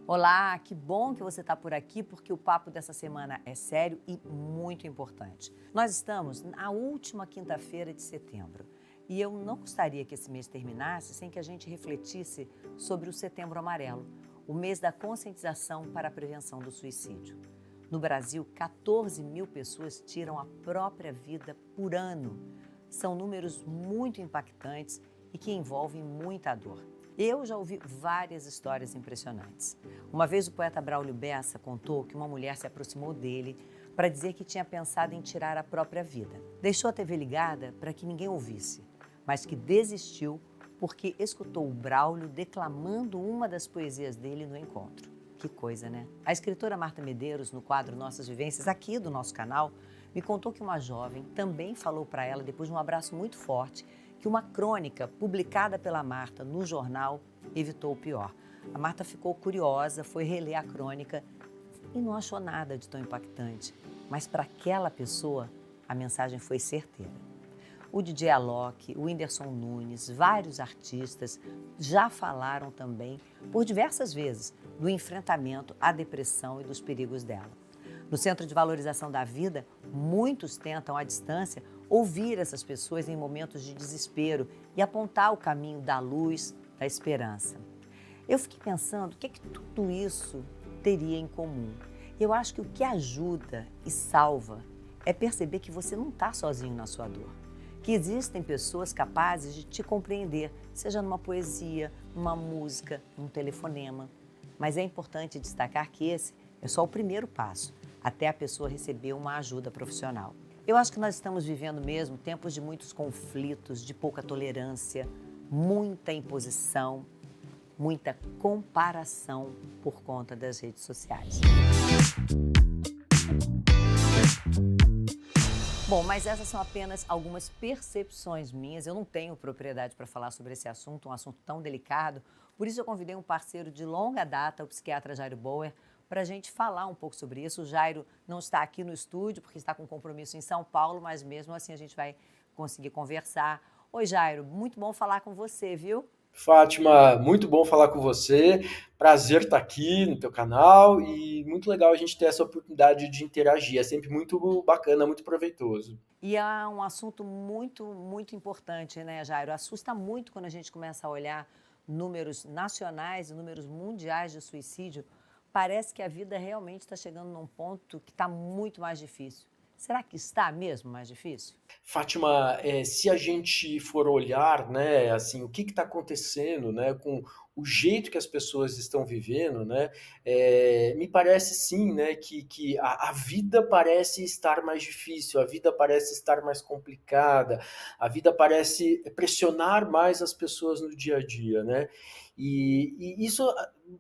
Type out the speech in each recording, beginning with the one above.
Olá, que bom que você está por aqui, porque o papo dessa semana é sério e muito importante. Nós estamos na última quinta-feira de setembro e eu não gostaria que esse mês terminasse sem que a gente refletisse sobre o Setembro Amarelo, o mês da conscientização para a prevenção do suicídio. No Brasil, 14 mil pessoas tiram a própria vida por ano. São números muito impactantes e que envolvem muita dor. Eu já ouvi várias histórias impressionantes. Uma vez o poeta Braulio Bessa contou que uma mulher se aproximou dele para dizer que tinha pensado em tirar a própria vida. Deixou a TV ligada para que ninguém ouvisse, mas que desistiu porque escutou o Braulio declamando uma das poesias dele no encontro. Que coisa, né? A escritora Marta Medeiros, no quadro Nossas Vivências, aqui do nosso canal, me contou que uma jovem também falou para ela, depois de um abraço muito forte, que uma crônica publicada pela Marta no jornal evitou o pior. A Marta ficou curiosa, foi reler a crônica e não achou nada de tão impactante. Mas para aquela pessoa, a mensagem foi certeira. O DJ Alok, o Whindersson Nunes, vários artistas já falaram também, por diversas vezes, do enfrentamento à depressão e dos perigos dela. No Centro de Valorização da Vida, muitos tentam, à distância, ouvir essas pessoas em momentos de desespero e apontar o caminho da luz, da esperança. Eu fiquei pensando o que tudo isso teria em comum. Eu acho que o que ajuda e salva é perceber que você não está sozinho na sua dor. Que existem pessoas capazes de te compreender, seja numa poesia, numa música, num telefonema. Mas é importante destacar que esse é só o primeiro passo, até a pessoa receber uma ajuda profissional. Eu acho que nós estamos vivendo mesmo tempos de muitos conflitos, de pouca tolerância, muita imposição, muita comparação por conta das redes sociais. Bom, mas essas são apenas algumas percepções minhas. Eu não tenho propriedade para falar sobre esse assunto, um assunto tão delicado. Por isso eu convidei um parceiro de longa data, o psiquiatra Jairo Bauer, para a gente falar um pouco sobre isso. O Jairo não está aqui no estúdio, porque está com compromisso em São Paulo, mas mesmo assim a gente vai conseguir conversar. Oi, Jairo, muito bom falar com você, viu? Fátima, muito bom falar com você. Prazer estar aqui no teu canal e muito legal a gente ter essa oportunidade de interagir. É sempre muito bacana, muito proveitoso. E é um assunto muito importante, né, Jairo? Assusta muito quando a gente começa a olhar números nacionais e números mundiais de suicídio. Parece que a vida realmente está chegando num ponto que está muito mais difícil. Será que está mesmo mais difícil? Fátima, se a gente for olhar, né, assim, o que está acontecendo, né, com o jeito que as pessoas estão vivendo, né, me parece sim, né, que a vida parece estar mais difícil, a vida parece estar mais complicada, a vida parece pressionar mais as pessoas no dia a dia, né, e isso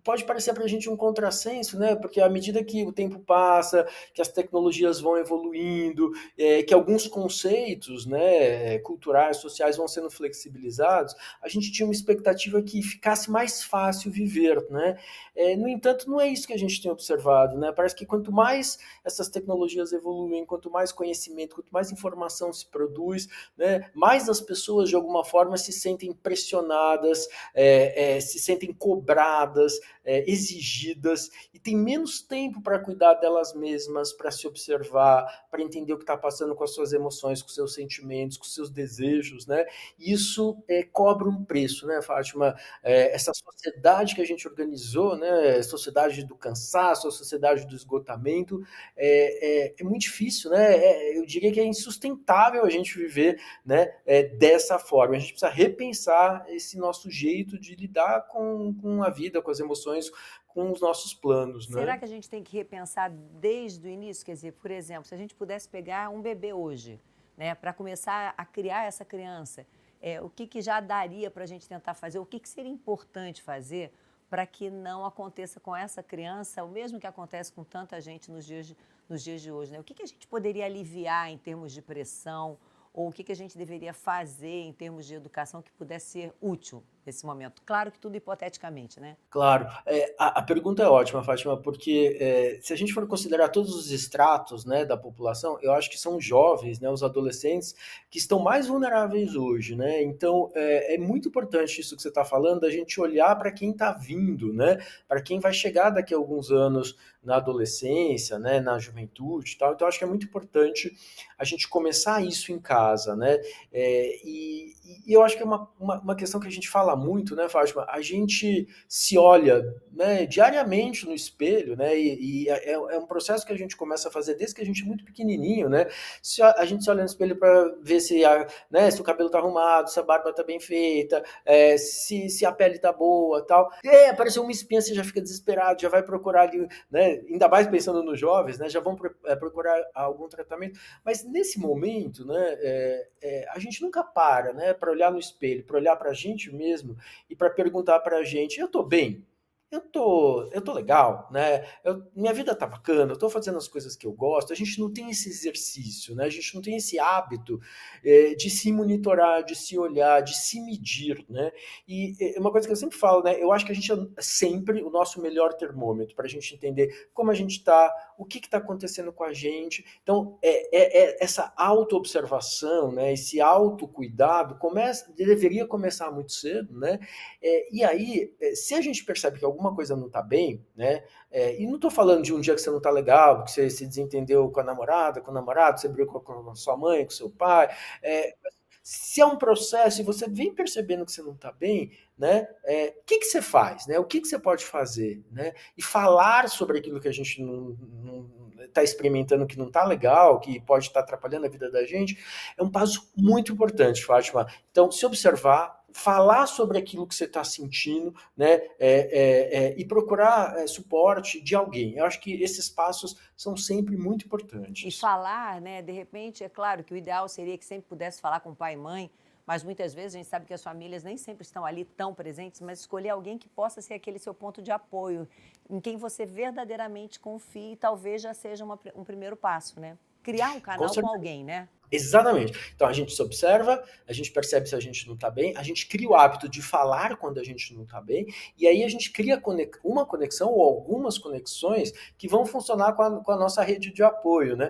pode parecer para a gente um contrassenso, né, porque à medida que o tempo passa, que as tecnologias vão evoluindo, que alguns conceitos, né, culturais, sociais vão sendo flexibilizados, a gente tinha uma expectativa que ficasse mais fácil viver, né? No entanto, não é isso que a gente tem observado, né? Parece que quanto mais essas tecnologias evoluem, quanto mais conhecimento, quanto mais informação se produz, né, mais as pessoas de alguma forma se sentem pressionadas, se sentem cobradas, exigidas e tem menos tempo para cuidar delas mesmas, para se observar, para entender o que está passando com as suas emoções, com os seus sentimentos, com os seus desejos, né? Isso cobra um preço, né, Fátima? Essa sociedade que a gente organizou, né? Sociedade do cansaço, a sociedade do esgotamento, é muito difícil, né? Eu diria que é insustentável a gente viver, né, dessa forma. A gente precisa repensar esse nosso jeito de lidar com a vida, com as emoções, com os nossos planos, Será né? que a gente tem que repensar desde o início? Quer dizer, por exemplo, se a gente pudesse pegar um bebê hoje, né, para começar a criar essa criança, o que já daria para a gente tentar fazer? O que seria importante fazer para que não aconteça com essa criança o mesmo que acontece com tanta gente nos dias de hoje, né? O que a gente poderia aliviar em termos de pressão ou o que a gente deveria fazer em termos de educação que pudesse ser útil nesse momento? Claro que tudo hipoteticamente, né? Claro. A pergunta é ótima, Fátima, porque se a gente for considerar todos os estratos, né, da população, eu acho que são os jovens, né, os adolescentes, que estão mais vulneráveis hoje, né? Então, é muito importante isso que você está falando, da gente olhar para quem está vindo, né? Para quem vai chegar daqui a alguns anos na adolescência, né, na juventude e tal. Então, acho que é muito importante a gente começar isso em casa, né? E eu acho que é uma questão que a gente fala muito, né, Fátima? A gente se olha, né, diariamente no espelho, né? É um processo que a gente começa a fazer desde que a gente é muito pequenininho, né? A gente se olha no espelho para ver né, se o cabelo tá arrumado, se a barba tá bem feita, se a pele tá boa, tal. Apareceu uma espinha, você já fica desesperado, já vai procurar ali, né? Ainda mais pensando nos jovens, né? Já vão procurar algum tratamento. Mas nesse momento, né? A gente nunca para, né? Para olhar no espelho, para olhar para a gente mesmo e para perguntar para a gente: eu tô bem? Eu tô legal, né? Minha vida tá bacana, eu tô fazendo as coisas que eu gosto. A gente não tem esse exercício, né? A gente não tem esse hábito de se monitorar, de se olhar, de se medir, né? E uma coisa que eu sempre falo, né? Eu acho que a gente é sempre o nosso melhor termômetro para a gente entender como a gente tá, o que está acontecendo com a gente. Então, essa autoobservação, né? Esse autocuidado deveria começar muito cedo, né? E aí, se a gente percebe que alguma coisa não está bem, né? E não estou falando de um dia que você não está legal, que você se desentendeu com a namorada, com o namorado, você brigou com a sua mãe, com o seu pai. Se é um processo e você vem percebendo que você não está bem, né? O que você faz, né? O que você pode fazer, né? E falar sobre aquilo que a gente não está experimentando que não está legal, que pode estar atrapalhando a vida da gente, é um passo muito importante, Fátima. Então, se observar, falar sobre aquilo que você está sentindo, né, e procurar suporte de alguém. Eu acho que esses passos são sempre muito E importantes. falar, né, de repente, é claro que o ideal seria que sempre pudesse falar com pai e mãe, mas muitas vezes a gente sabe que as famílias nem sempre estão ali tão presentes, mas escolher alguém que possa ser aquele seu ponto de apoio, em quem você verdadeiramente confie, talvez já seja um primeiro passo, né? Criar um Com canal com certeza. alguém, né? Exatamente. Então a gente se observa, a gente percebe se a gente não está bem, a gente cria o hábito de falar quando a gente não está bem, e aí a gente cria uma conexão ou algumas conexões que vão funcionar com a nossa rede de apoio, né?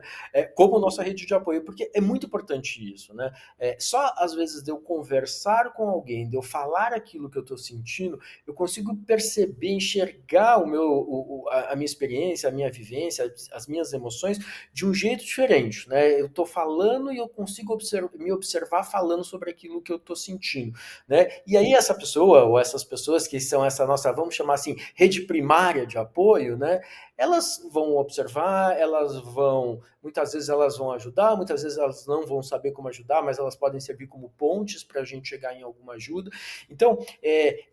Como nossa rede de apoio, porque é muito importante isso, né? Só às vezes de eu conversar com alguém, de eu falar aquilo que eu estou sentindo, eu consigo perceber, enxergar a minha experiência, a minha vivência, as minhas emoções de um jeito diferente, né? Eu estou falando e eu consigo me observar falando sobre aquilo que eu estou sentindo, né? E aí essa pessoa ou essas pessoas que são essa nossa, vamos chamar assim, rede primária de apoio, né? Elas vão observar, muitas vezes elas vão ajudar, muitas vezes elas não vão saber como ajudar, mas elas podem servir como pontes para a gente chegar em alguma ajuda. Então,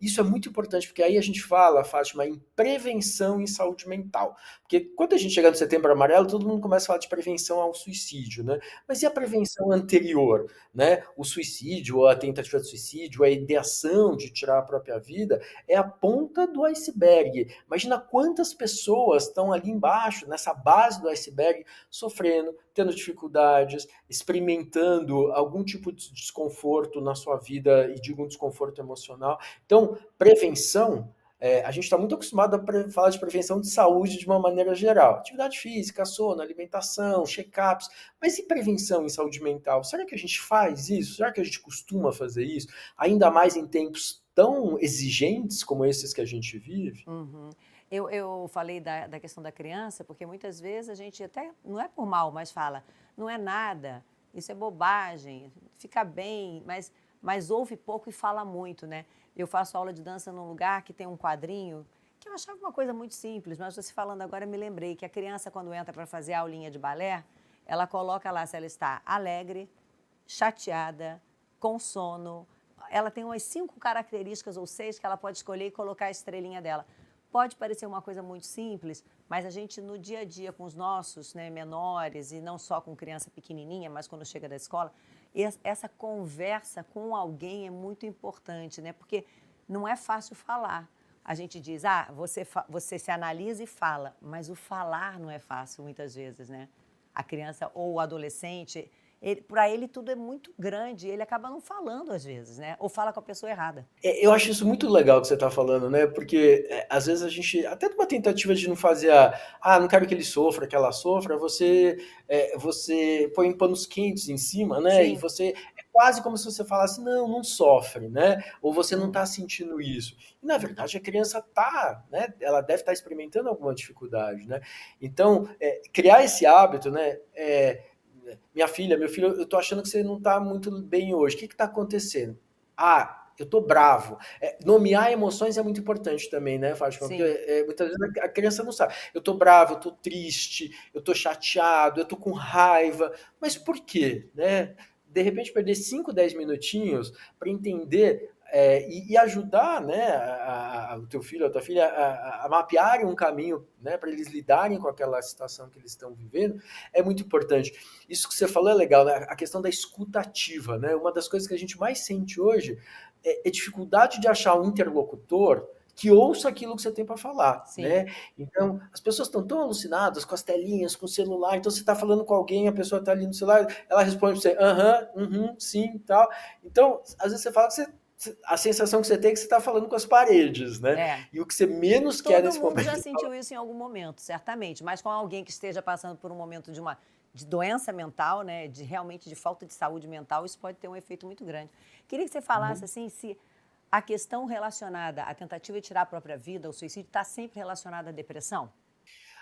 isso é muito importante, porque aí a gente fala, Fátima, em prevenção em saúde mental. Porque quando a gente chega no Setembro Amarelo, todo mundo começa a falar de prevenção ao suicídio, né? Mas e a prevenção anterior, né? O suicídio, a tentativa de suicídio, a ideação de tirar a própria vida, é a ponta do iceberg. Imagina quantas pessoas estão ali embaixo, nessa base do iceberg, sofrendo, tendo dificuldades, experimentando algum tipo de desconforto na sua vida, e digo um desconforto emocional. Então, prevenção, a gente está muito acostumado a falar de prevenção de saúde de uma maneira geral. Atividade física, sono, alimentação, check-ups. Mas e prevenção em saúde mental? Será que a gente faz isso? Será que a gente costuma fazer isso? Ainda mais em tempos tão exigentes como esses que a gente vive? Uhum. Eu falei da questão da criança, porque muitas vezes a gente até, não é por mal, mas fala, não é nada, isso é bobagem, fica bem, mas ouve pouco e fala muito, né? Eu faço aula de dança num lugar que tem um quadrinho, que eu achava uma coisa muito simples, mas você falando agora eu me lembrei que a criança, quando entra para fazer a aulinha de balé, ela coloca lá se ela está alegre, chateada, com sono. Ela tem umas 5 características ou 6 que ela pode escolher e colocar a estrelinha dela. Pode parecer uma coisa muito simples, mas a gente no dia a dia com os nossos, né, menores, e não só com criança pequenininha, mas quando chega da escola, essa conversa com alguém é muito importante, né? Porque não é fácil falar. A gente diz, você se analisa e fala, mas o falar não é fácil muitas vezes, né? A criança ou o adolescente, Para ele tudo é muito grande, ele acaba não falando às vezes, né? Ou fala com a pessoa errada. Eu acho isso muito legal que você está falando, né? Porque às vezes a gente, até numa tentativa de não fazer não quero que ele sofra, que ela sofra, você põe panos quentes em cima, né? E Sim. você é quase como se você falasse, não, não sofre, né? Ou você não Hum. está sentindo isso. E na verdade a criança tá, né? Ela deve estar experimentando alguma dificuldade, né? Então, criar esse hábito, né? Minha filha, meu filho, eu tô achando que você não está muito bem hoje. O que está acontecendo? Eu tô bravo. Nomear emoções é muito importante também, né, Fátima? Porque Sim. muitas vezes a criança não sabe. Eu tô bravo, eu tô triste, eu tô chateado, eu tô com raiva. Mas por quê? Né? De repente, perder 5, 10 minutinhos para entender e ajudar, né, o teu filho, a tua filha a mapearem um caminho, né, para eles lidarem com aquela situação que eles estão vivendo, é muito importante. Isso que você falou é legal, né? A questão da escuta ativa, né? Uma das coisas que a gente mais sente hoje é dificuldade de achar um interlocutor que ouça aquilo que você tem para falar, Sim. né? Então, as pessoas estão tão alucinadas com as telinhas, com o celular, então você está falando com alguém, a pessoa está ali no celular, ela responde para você, aham, sim, tal. Então, às vezes você fala que a sensação que você tem é que você está falando com as paredes, né? É. E o que você menos quer Todo nesse mundo momento já é falar. sentiu isso em algum momento, certamente, mas com alguém que esteja passando por um momento de doença mental, né, de realmente de falta de saúde mental, isso pode ter um efeito muito grande. Queria que você falasse assim, se a questão relacionada à tentativa de tirar a própria vida, o suicídio, está sempre relacionada à depressão?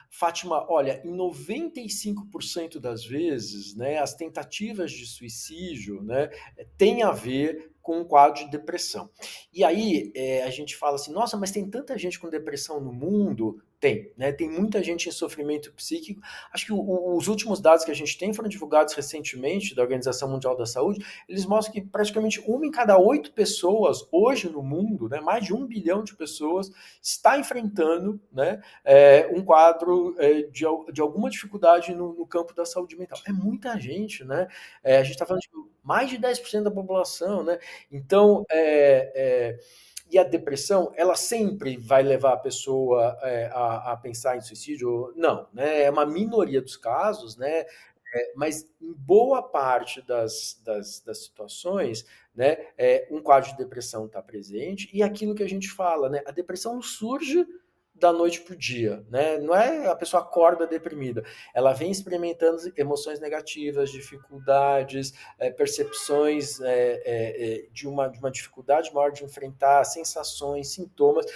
Fátima, olha, em 95% das vezes, né, as tentativas de suicídio, né, têm a ver com um quadro de depressão. E aí a gente fala assim, nossa, mas tem tanta gente com depressão no mundo? Tem, né? Tem muita gente em sofrimento psíquico. Acho que os últimos dados que a gente tem foram divulgados recentemente da Organização Mundial da Saúde. Eles mostram que praticamente 1 em cada 8 pessoas hoje no mundo, né, mais de 1 bilhão de pessoas, está enfrentando, né, um quadro de alguma dificuldade no campo da saúde mental. É muita gente, né? A gente está falando de mais de 10% da população, né? Então, e a depressão, ela sempre vai levar a pessoa a pensar em suicídio? Não, né? É uma minoria dos casos, né? Mas em boa parte das situações, né, um quadro de depressão está presente, e aquilo que a gente fala, né, a depressão não surge da noite para o dia, né? Não é a pessoa acorda deprimida, ela vem experimentando emoções negativas, dificuldades, percepções de uma dificuldade maior de enfrentar, sensações, sintomas.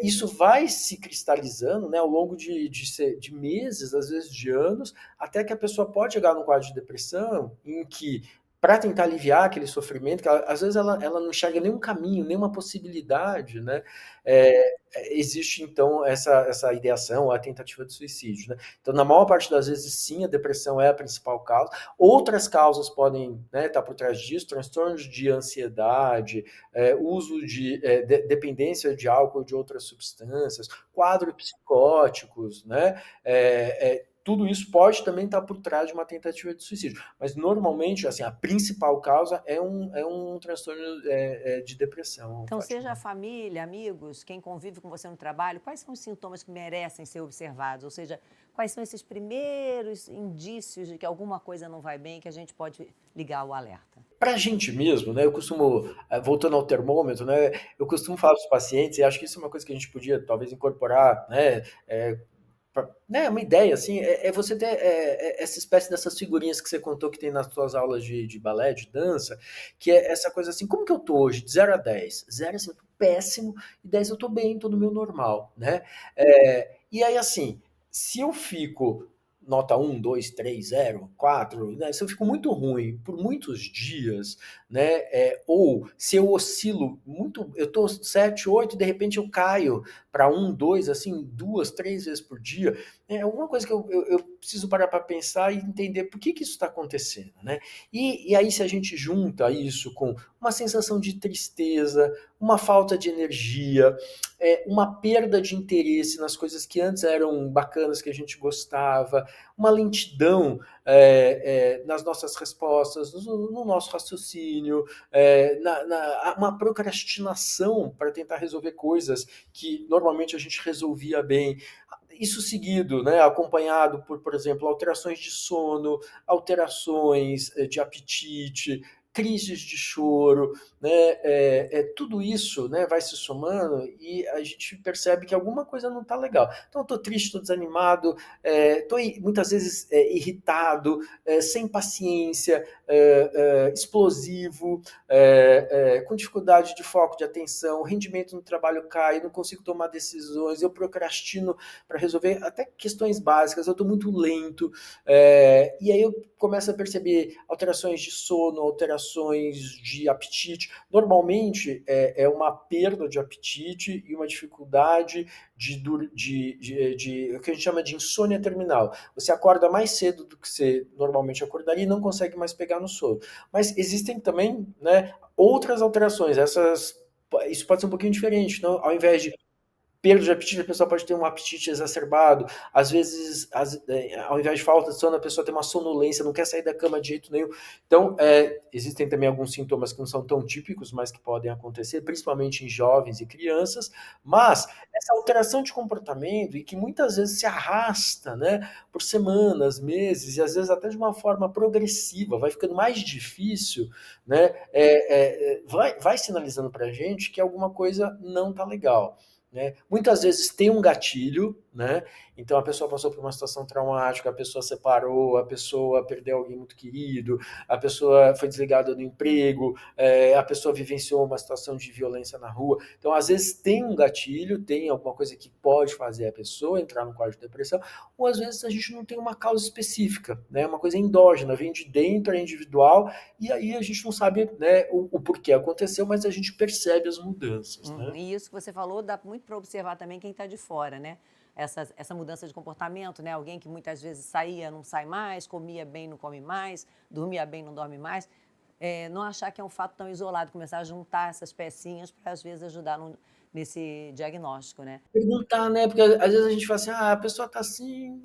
Isso vai se cristalizando, né, ao longo de meses, às vezes de anos, até que a pessoa pode chegar num quadro de depressão em que, para tentar aliviar aquele sofrimento, que às vezes ela não enxerga nenhum caminho, nenhuma possibilidade, né? Existe então essa ideação, a tentativa de suicídio, né? Então, na maior parte das vezes, sim, a depressão é a principal causa. Outras causas podem, né, estar por trás disso, transtornos de ansiedade, uso de dependência de álcool ou de outras substâncias, quadros psicóticos, né? Tudo isso pode também estar por trás de uma tentativa de suicídio. Mas, normalmente, assim, a principal causa é um transtorno de depressão, Então, seja a Fátima. família, amigos, quem convive com você no trabalho, quais são os sintomas que merecem ser observados? Ou seja, quais são esses primeiros indícios de que alguma coisa não vai bem que a gente pode ligar o alerta? Para a gente mesmo, né, eu costumo, voltando ao termômetro, né, eu costumo falar para os pacientes, e acho que isso é uma coisa que a gente podia talvez incorporar, né, né, uma ideia assim, você ter essa espécie dessas figurinhas que você contou que tem nas suas aulas de balé, de dança, que é essa coisa assim, como que eu tô hoje, de 0 a 10? 0 assim, eu tô péssimo, e 10 eu tô bem, tô no meu normal, né? E aí assim, se eu fico nota 1, 2, 3, 0, 4, né? Se eu fico muito ruim por muitos dias, né? Ou se eu oscilo muito, eu tô 7, 8, de repente eu caio para 1, 2, assim, 2, 3 vezes por dia, é alguma coisa que eu preciso parar para pensar e entender por que isso está acontecendo, né? E aí, se a gente junta isso com uma sensação de tristeza, uma falta de energia, uma perda de interesse nas coisas que antes eram bacanas, que a gente gostava, uma lentidão nas nossas respostas, no nosso raciocínio, uma procrastinação para tentar resolver coisas que normalmente a gente resolvia bem. isso seguido, né, acompanhado por exemplo, alterações de sono, alterações de apetite, crises de choro, né, tudo isso, né, vai se somando e a gente percebe que alguma coisa não está legal. Então, eu estou triste, estou desanimado, estou muitas vezes irritado, sem paciência, explosivo, com dificuldade de foco, de atenção, o rendimento no trabalho cai, não consigo tomar decisões, eu procrastino para resolver até questões básicas, eu estou muito lento, e aí eu começo a perceber alterações de sono, alterações de apetite. Normalmente é uma perda de apetite e uma dificuldade de o que a gente chama de insônia terminal. Você acorda mais cedo do que você normalmente acordaria e não consegue mais pegar no sono. Mas existem também, né, outras alterações. Isso pode ser um pouquinho diferente. Então, ao invés de perda de apetite, a pessoa pode ter um apetite exacerbado, às vezes, ao invés de falta de sono, a pessoa tem uma sonolência, não quer sair da cama de jeito nenhum. Então, existem também alguns sintomas que não são tão típicos, mas que podem acontecer, principalmente em jovens e crianças, mas essa alteração de comportamento, e que muitas vezes se arrasta, né, por semanas, meses, e às vezes até de uma forma progressiva, vai ficando mais difícil, né, vai sinalizando para a gente que alguma coisa não está legal. Né? Muitas vezes tem um gatilho, né? Então a pessoa passou por uma situação traumática, a pessoa separou, a pessoa perdeu alguém muito querido, a pessoa foi desligada do emprego, a pessoa vivenciou uma situação de violência na rua. Então, às vezes tem um gatilho, tem alguma coisa que pode fazer a pessoa entrar num quadro de depressão, ou às vezes a gente não tem uma causa específica, né? Uma coisa endógena, vem de dentro, é individual, e aí a gente não sabe, né, o porquê aconteceu, mas a gente percebe as mudanças, né? E isso que você falou dá muito para observar também quem está de fora, né? Essa mudança de comportamento, né? Alguém que muitas vezes saía, não sai mais, comia bem, não come mais, dormia bem, não dorme mais. Não achar que é um fato tão isolado, começar a juntar essas pecinhas para, às vezes, ajudar nesse diagnóstico, né? Perguntar, né? Porque às vezes a gente fala assim, a pessoa tá assim,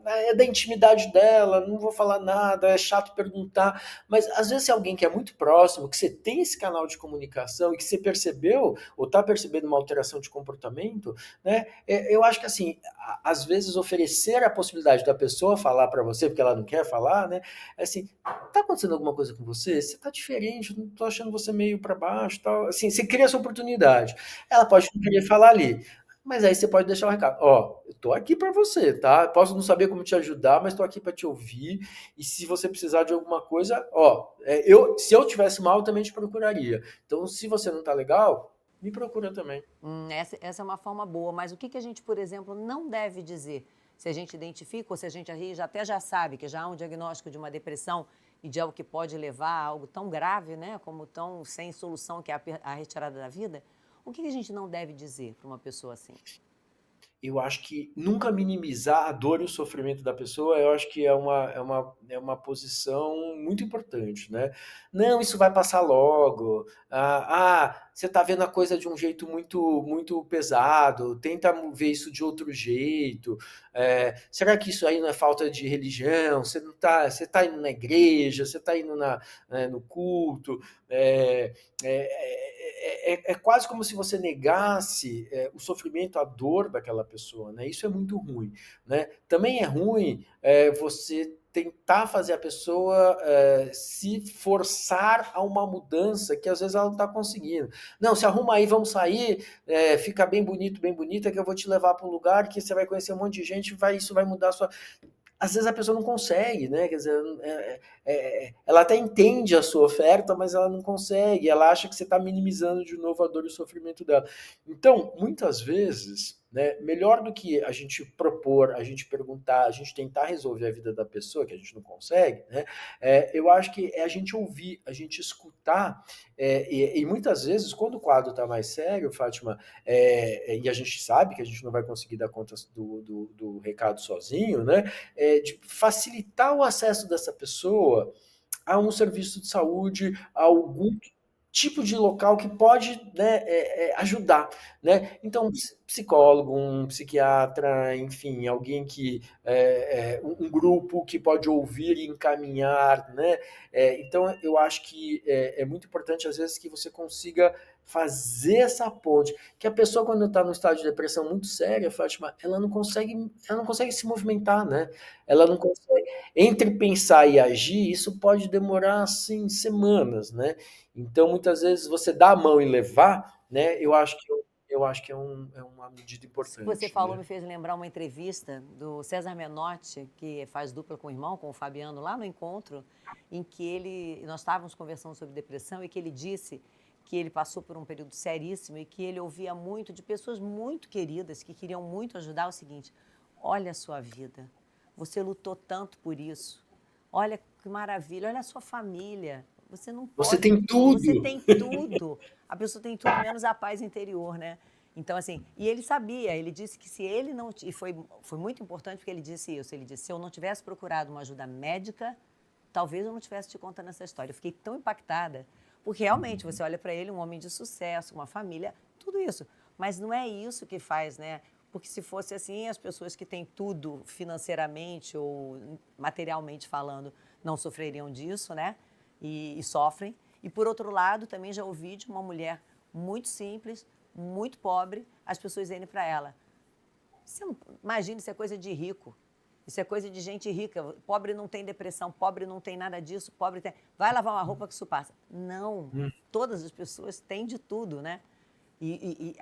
é da intimidade dela, não vou falar nada, é chato perguntar. Mas às vezes se alguém que é muito próximo, que você tem esse canal de comunicação e que você percebeu, ou tá percebendo uma alteração de comportamento, né? Eu acho que assim, às vezes oferecer a possibilidade da pessoa falar para você, porque ela não quer falar, né? É assim, tá acontecendo alguma coisa com você? Você tá diferente, eu não tô achando você meio para baixo, tal. Assim, você cria essa oportunidade. Ela pode não querer falar ali, mas aí você pode deixar o recado. Ó, eu tô aqui para você, tá? Posso não saber como te ajudar, mas tô aqui para te ouvir. E se você precisar de alguma coisa, ó, se eu tivesse mal, eu também te procuraria. Então, se você não tá legal, me procura também. Essa é uma forma boa, mas o que a gente, por exemplo, não deve dizer? Se a gente identifica ou se a gente até já sabe que já há um diagnóstico de uma depressão e de algo que pode levar a algo tão grave, né, como tão sem solução, que é a retirada da vida, o que a gente não deve dizer para uma pessoa assim? Eu acho que nunca minimizar a dor e o sofrimento da pessoa, eu acho que é uma posição muito importante, né? Não, isso vai passar logo. Você está vendo a coisa de um jeito muito, muito pesado, tenta ver isso de outro jeito. Será que isso aí não é falta de religião? Você tá indo na igreja, você está indo no culto. É quase como se você negasse o sofrimento, a dor daquela pessoa, né? Isso é muito ruim, né? Também é ruim você tentar fazer a pessoa se forçar a uma mudança que às vezes ela não está conseguindo. Não, se arruma aí, vamos sair, fica bem bonito, bem bonita, que eu vou te levar para um lugar que você vai conhecer um monte de gente, isso vai mudar a sua... Às vezes a pessoa não consegue, né? Quer dizer, ela até entende a sua oferta, mas ela não consegue, ela acha que você está minimizando de novo a dor e o sofrimento dela. Então, muitas vezes, né, melhor do que a gente propor, a gente perguntar, a gente tentar resolver a vida da pessoa, que a gente não consegue, né, eu acho que é a gente ouvir, a gente escutar, e muitas vezes, quando o quadro está mais sério, Fátima, e a gente sabe que a gente não vai conseguir dar conta do recado sozinho, né, de facilitar o acesso dessa pessoa a um serviço de saúde, a algum tipo de local que pode, né, ajudar, né? Então, psicólogo, um psiquiatra, enfim, alguém que um grupo que pode ouvir e encaminhar, né? Então, eu acho que é muito importante às vezes que você consiga fazer essa ponte, que a pessoa quando está num estado de depressão muito séria, Fátima, ela não consegue se movimentar, né? Ela não consegue, entre pensar e agir, isso pode demorar assim semanas, né? Então muitas vezes você dá a mão e levar, né? Eu acho que é uma medida Isso que você importante, falou né? me fez lembrar uma entrevista do César Menotti, que faz dupla com o irmão, com o Fabiano, lá no encontro, em que nós estávamos conversando sobre depressão e que ele disse que ele passou por um período seríssimo e que ele ouvia muito de pessoas muito queridas que queriam muito ajudar o seguinte: olha a sua vida, você lutou tanto por isso, olha que maravilha, olha a sua família, você não Você pode, tem você tudo. tem tudo, a pessoa tem tudo menos a paz interior, né? Então, assim, e ele sabia, ele disse que se ele não. E foi muito importante porque ele disse isso. Ele disse: se eu não tivesse procurado uma ajuda médica, talvez eu não tivesse te contando essa história. Eu fiquei tão impactada, porque realmente você olha para ele, um homem de sucesso, uma família, tudo isso. Mas não é isso que faz, né? Porque se fosse assim, as pessoas que têm tudo financeiramente ou materialmente falando não sofreriam disso, né? E sofrem. E por outro lado, também já ouvi de uma mulher muito simples, muito pobre, as pessoas dizendo para ela: você não, imagina, isso é coisa de rico, isso é coisa de gente rica, pobre não tem depressão, pobre não tem nada disso, pobre tem, vai lavar uma roupa que isso passa. Não, todas as pessoas têm de tudo, né? E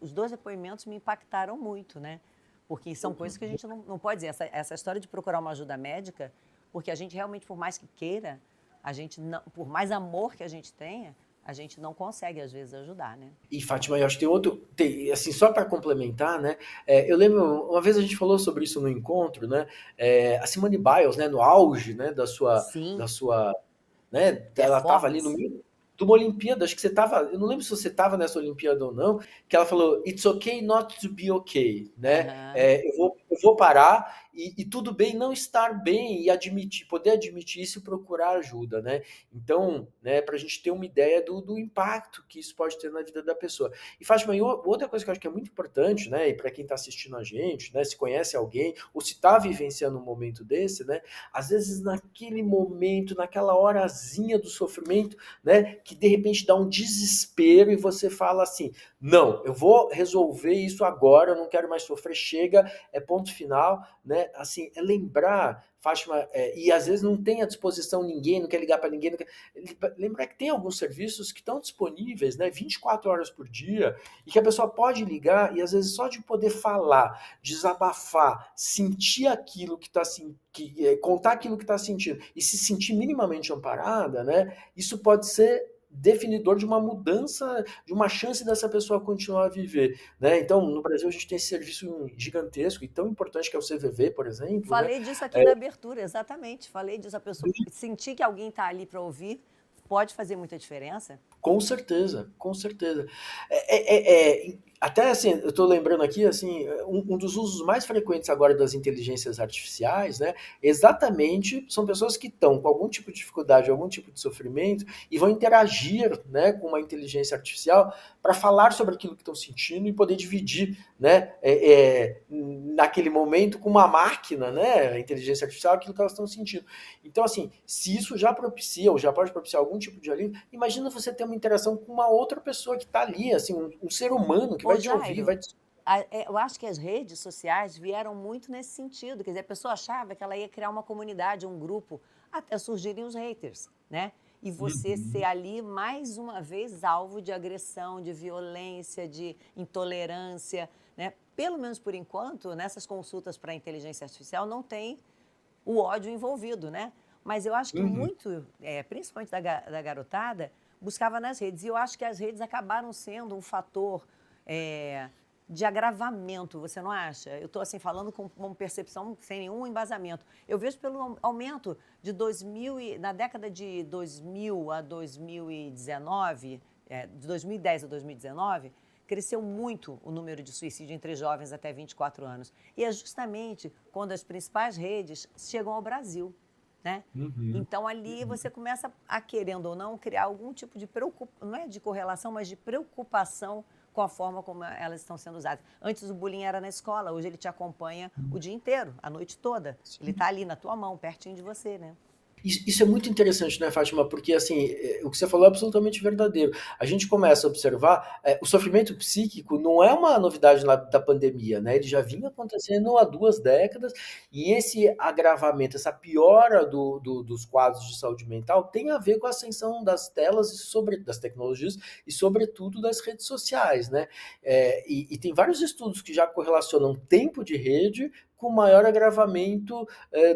os dois depoimentos me impactaram muito, né? Porque são coisas que a gente não pode dizer. Essa história de procurar uma ajuda médica, porque a gente realmente, por mais que queira, a gente não, por mais amor que a gente tenha, a gente não consegue, às vezes, ajudar, né? E Fátima, eu acho que tem outro, assim, só para complementar, né? Eu lembro, uma vez a gente falou sobre isso no encontro, né? A Simone Biles, né? No auge, né? Da Sim, sua, né? Ela estava ali no performance. meio de uma Olimpíada, acho que você estava, eu não lembro se você estava nessa Olimpíada ou não, que ela falou, It's okay not to be okay, né? Aham. Eu vou parar e tudo bem não estar bem e poder admitir isso e procurar ajuda, né? Então, né, para a gente ter uma ideia do impacto que isso pode ter na vida da pessoa. E Fátima, outra coisa que eu acho que é muito importante, né, e para quem está assistindo a gente, né, se conhece alguém ou se está vivenciando um momento desse, né, às vezes naquele momento, naquela horazinha do sofrimento, né, que de repente dá um desespero e você fala assim: não, eu vou resolver isso agora, eu não quero mais sofrer, chega, é ponto final, né? Assim, é lembrar, Fátima, e às vezes não tem à disposição ninguém, não quer ligar para ninguém, lembrar que tem alguns serviços que estão disponíveis, né, 24 horas por dia, e que a pessoa pode ligar e às vezes só de poder falar, desabafar, sentir aquilo que está contar aquilo que está sentindo e se sentir minimamente amparada, né? Isso pode ser definidor de uma mudança, de uma chance dessa pessoa continuar a viver, né? Então, no Brasil a gente tem esse serviço gigantesco e tão importante que é o CVV, por exemplo, né? Falei disso aqui na abertura, exatamente. Falei disso. A pessoa sentir que alguém está ali para ouvir pode fazer muita diferença. Com certeza, com certeza. Até assim, eu estou lembrando aqui, assim, um dos usos mais frequentes agora das inteligências artificiais, né? Exatamente, são pessoas que estão com algum tipo de dificuldade, algum tipo de sofrimento e vão interagir, né, com uma inteligência artificial para falar sobre aquilo que estão sentindo e poder dividir, né, naquele momento com uma máquina, né, a inteligência artificial, aquilo que elas estão sentindo. Então, assim, se isso já propicia ou já pode propiciar algum tipo de alívio, imagina você ter uma interação com uma outra pessoa que está ali, assim, um ser humano que Ô, vai te ouvir, Jairo, vai te... eu acho que as redes sociais vieram muito nesse sentido. Quer dizer, a pessoa achava que ela ia criar uma comunidade, um grupo, até surgirem os haters, né? E você ser ali, mais uma vez, alvo de agressão, de violência, de intolerância, né? Pelo menos por enquanto, nessas consultas para a inteligência artificial, não tem o ódio envolvido, né? Mas eu acho que Uhum. muito, principalmente da garotada, buscava nas redes. E eu acho que as redes acabaram sendo um fator é, de agravamento, você não acha? Eu estou assim falando com uma percepção sem nenhum embasamento. Eu vejo pelo aumento de 2000 na década de 2000 a 2019, de 2010 a 2019, cresceu muito o número de suicídio entre jovens até 24 anos. E é justamente quando as principais redes chegam ao Brasil, né? Uhum. Então, ali você começa a, querendo ou não, criar algum tipo de preocupação, não é de correlação, mas de preocupação com a forma como elas estão sendo usadas. Antes o bullying era na escola, hoje ele te acompanha o dia inteiro, a noite toda. Ele está ali na tua mão, pertinho de você, né? Isso é muito interessante, né, Fátima? Porque, assim, o que você falou é absolutamente verdadeiro. A gente começa a observar, o sofrimento psíquico não é uma novidade da pandemia, né? Ele já vinha acontecendo há 2 décadas, e esse agravamento, essa piora dos quadros de saúde mental tem a ver com a ascensão das telas e das tecnologias e, sobretudo, das redes sociais, né? E tem vários estudos que já correlacionam tempo de rede com maior agravamento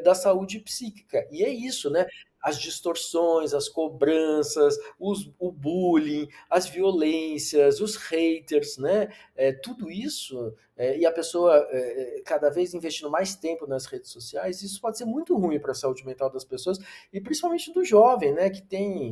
da saúde psíquica. E é isso, né? As distorções, as cobranças, o bullying, as violências, os haters, né? Tudo isso, e a pessoa cada vez investindo mais tempo nas redes sociais, isso pode ser muito ruim para a saúde mental das pessoas, e principalmente do jovem, né? Que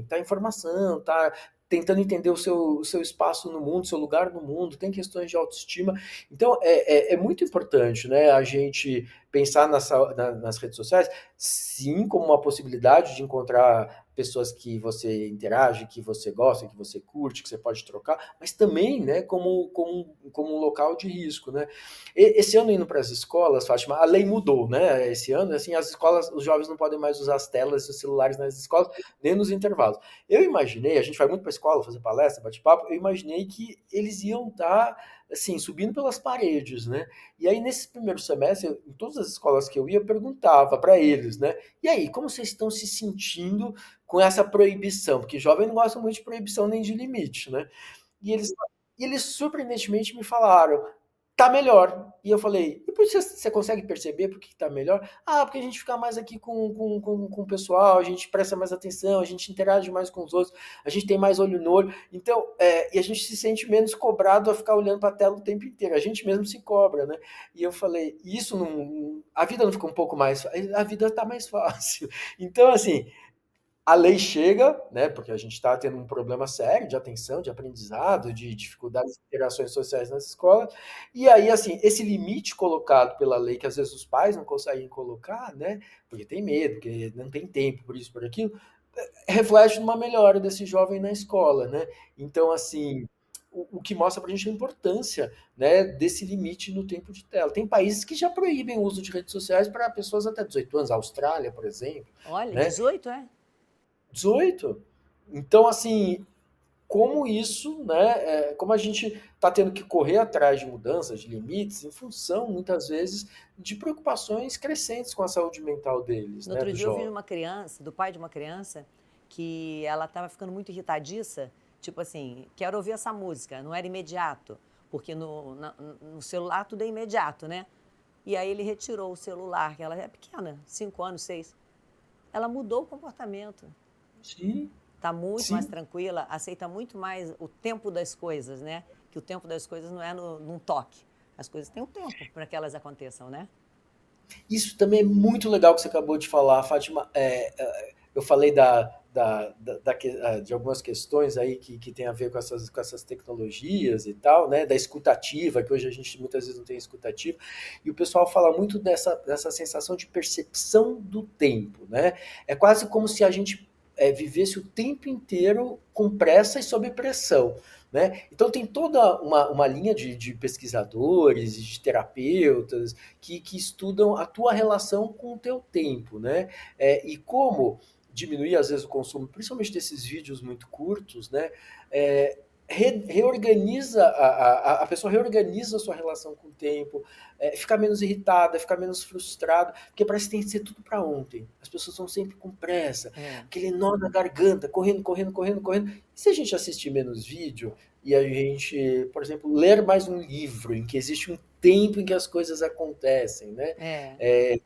tá em formação, tá tentando entender o seu espaço no mundo, seu lugar no mundo, tem questões de autoestima. Então, é muito importante, né, a gente pensar nas redes sociais, sim, como uma possibilidade de encontrar pessoas que você interage, que você gosta, que você curte, que você pode trocar, mas também, né, como um local de risco, né? Esse ano, indo para as escolas, Fátima, a lei mudou, né? Esse ano, assim, as escolas, os jovens não podem mais usar as telas e os celulares nas escolas, nem nos intervalos. Eu imaginei, a gente vai muito para a escola fazer palestra, bate-papo, eu imaginei que eles iam estar, assim, subindo pelas paredes, né? E aí, nesse primeiro semestre, em todas as escolas que eu ia, eu perguntava para eles, né? E aí, como vocês estão se sentindo com essa proibição? Porque jovem não gosta muito de proibição nem de limite, né? E eles surpreendentemente me falaram, tá melhor. E eu falei, e por que você consegue perceber por que tá melhor? Ah, porque a gente fica mais aqui com o pessoal, a gente presta mais atenção, a gente interage mais com os outros, a gente tem mais olho no olho. Então, e a gente se sente menos cobrado a ficar olhando para a tela o tempo inteiro. A gente mesmo se cobra, né? E eu falei, isso não. A vida não fica um pouco mais. A vida tá mais fácil. Então, assim, a lei chega, né, porque a gente está tendo um problema sério de atenção, de aprendizado, de dificuldades de interações sociais nas escolas, e aí, assim, esse limite colocado pela lei, que às vezes os pais não conseguem colocar, né, porque tem medo, porque não tem tempo por isso, por aquilo, reflete numa melhora desse jovem na escola, né? Então, assim, o que mostra para a gente a importância, né, desse limite no tempo de tela. Tem países que já proíbem o uso de redes sociais para pessoas até 18 anos, a Austrália, por exemplo, Olha, né? 18, é? 18. Então, assim, como isso, né, como a gente está tendo que correr atrás de mudanças, de limites, em função, muitas vezes, de preocupações crescentes com a saúde mental deles, No né, outro do dia eu vi jovem. uma criança, do pai de uma criança, que ela estava ficando muito irritadiça, tipo assim, quero ouvir essa música, não era imediato, porque no celular tudo é imediato, né? E aí ele retirou o celular, que ela é pequena, 5 anos, 6. Ela mudou o comportamento. Sim, Está muito mais sim. tranquila, aceita muito mais o tempo das coisas, né? Que o tempo das coisas não é num toque. As coisas têm um tempo para que elas aconteçam, né? Isso também é muito legal que você acabou de falar, Fátima. Eu falei de algumas questões aí que tem a ver com essas tecnologias e tal, né? Da escutativa, que hoje a gente muitas vezes não tem escutativa, e o pessoal fala muito dessa sensação de percepção do tempo, né? É quase como se a gente vivesse o tempo inteiro com pressa e sob pressão. Né? Então tem toda uma linha de pesquisadores, de terapeutas, que estudam a tua relação com o teu tempo, né? E como diminuir, às vezes, o consumo, principalmente desses vídeos muito curtos, né? Reorganiza, a pessoa reorganiza a sua relação com o tempo, fica menos irritada, fica menos frustrada, porque parece que tem que ser tudo para ontem. As pessoas estão sempre com pressa, É. aquele nó na garganta, correndo, correndo, correndo, correndo. E se a gente assistir menos vídeo e a gente, por exemplo, ler mais um livro em que existe um tempo em que as coisas acontecem, né? É.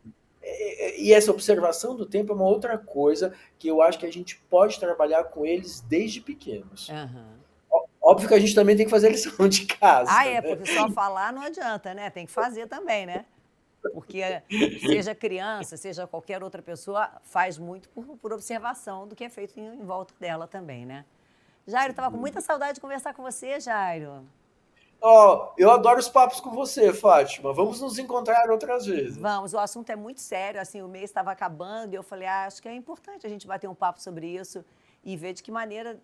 É, e essa observação do tempo é uma outra coisa que eu acho que a gente pode trabalhar com eles desde pequenos. Aham. Óbvio que a gente também tem que fazer a lição de Ah, casa, é, né? porque só falar não adianta, né? Tem que fazer também, né? Porque seja criança, seja qualquer outra pessoa, faz muito por observação do que é feito em volta dela também, né? Jairo, Sem estava com muita dúvida. saudade de conversar com você, Jairo. Ó, eu adoro os papos com você, Fátima. Vamos nos encontrar outras vezes. Vamos, o assunto é muito sério, assim, o mês estava acabando e eu falei, acho que é importante a gente bater um papo sobre isso e ver de que maneira,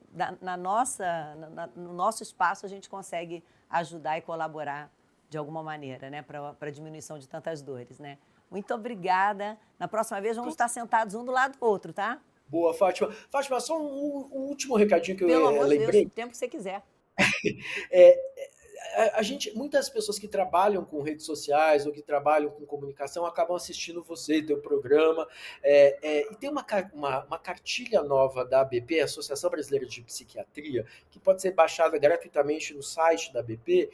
no nosso espaço, a gente consegue ajudar e colaborar de alguma maneira, né? Para diminuição de tantas dores, né? Muito obrigada. Na próxima vez vamos estar sentados um do lado do outro, tá? Boa, Fátima. Fátima, só um último recadinho que eu Pelo amor de Deus, o lembrei. tempo que você quiser. É, a gente, muitas pessoas que trabalham com redes sociais ou que trabalham com comunicação acabam assistindo você, teu programa, e tem uma cartilha nova da ABP, Associação Brasileira de Psiquiatria, que pode ser baixada gratuitamente no site da ABP,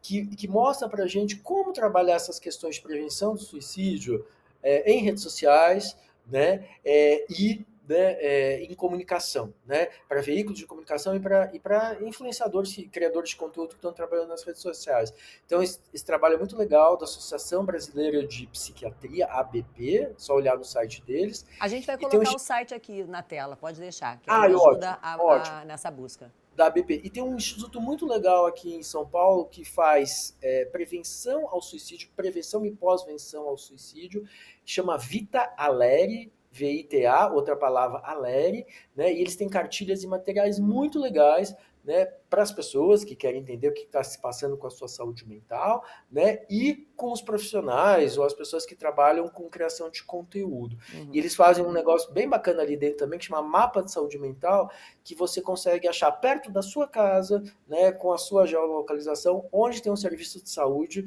que mostra para a gente como trabalhar essas questões de prevenção do suicídio em redes sociais, né, e né, em comunicação, né, para veículos de comunicação e para influenciadores e criadores de conteúdo que estão trabalhando nas redes sociais. Então, esse trabalho é muito legal da Associação Brasileira de Psiquiatria, ABP, só olhar no site deles. A gente vai E tem um... colocar o site aqui na tela, pode deixar, que aí Ah, ajuda ótimo, ótimo. nessa busca. Da ABP. E tem um instituto muito legal aqui em São Paulo que faz prevenção ao suicídio, prevenção e pós-venção ao suicídio, chama Vita Aleri, VITA, outra palavra Aleri, né? E eles têm cartilhas e materiais muito legais, né, para as pessoas que querem entender o que está se passando com a sua saúde mental, né, e com os profissionais ou as pessoas que trabalham com criação de conteúdo. E eles fazem um negócio bem bacana ali dentro também, que chama Mapa de Saúde Mental, que você consegue achar perto da sua casa, né, com a sua geolocalização, onde tem um serviço de saúde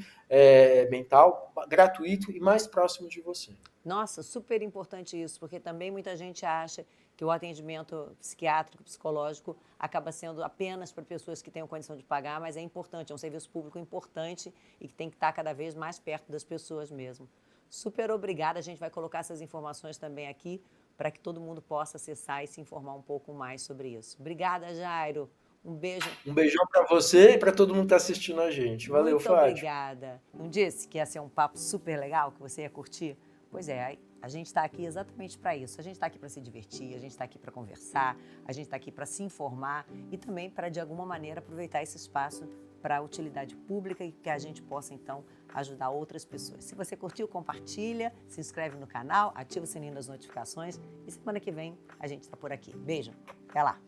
mental gratuito e mais próximo de você. Nossa, super importante isso, porque também muita gente acha que o atendimento psiquiátrico, psicológico, acaba sendo apenas para pessoas que tenham condição de pagar, mas é importante, é um serviço público importante e que tem que estar cada vez mais perto das pessoas mesmo. Super obrigada, a gente vai colocar essas informações também aqui para que todo mundo possa acessar e se informar um pouco mais sobre isso. Obrigada, Jairo. Um beijo. Um beijão para você e para todo mundo que está assistindo a gente. Valeu, Muito Fátima. obrigada. Não disse que ia ser um papo super legal, que você ia curtir? Pois é, a gente está aqui exatamente para isso. A gente está aqui para se divertir, a gente está aqui para conversar, a gente está aqui para se informar e também para, de alguma maneira, aproveitar esse espaço para utilidade pública e que a gente possa, então, ajudar outras pessoas. Se você curtiu, compartilha, se inscreve no canal, ativa o sininho das notificações e semana que vem a gente está por aqui. Beijo, até lá!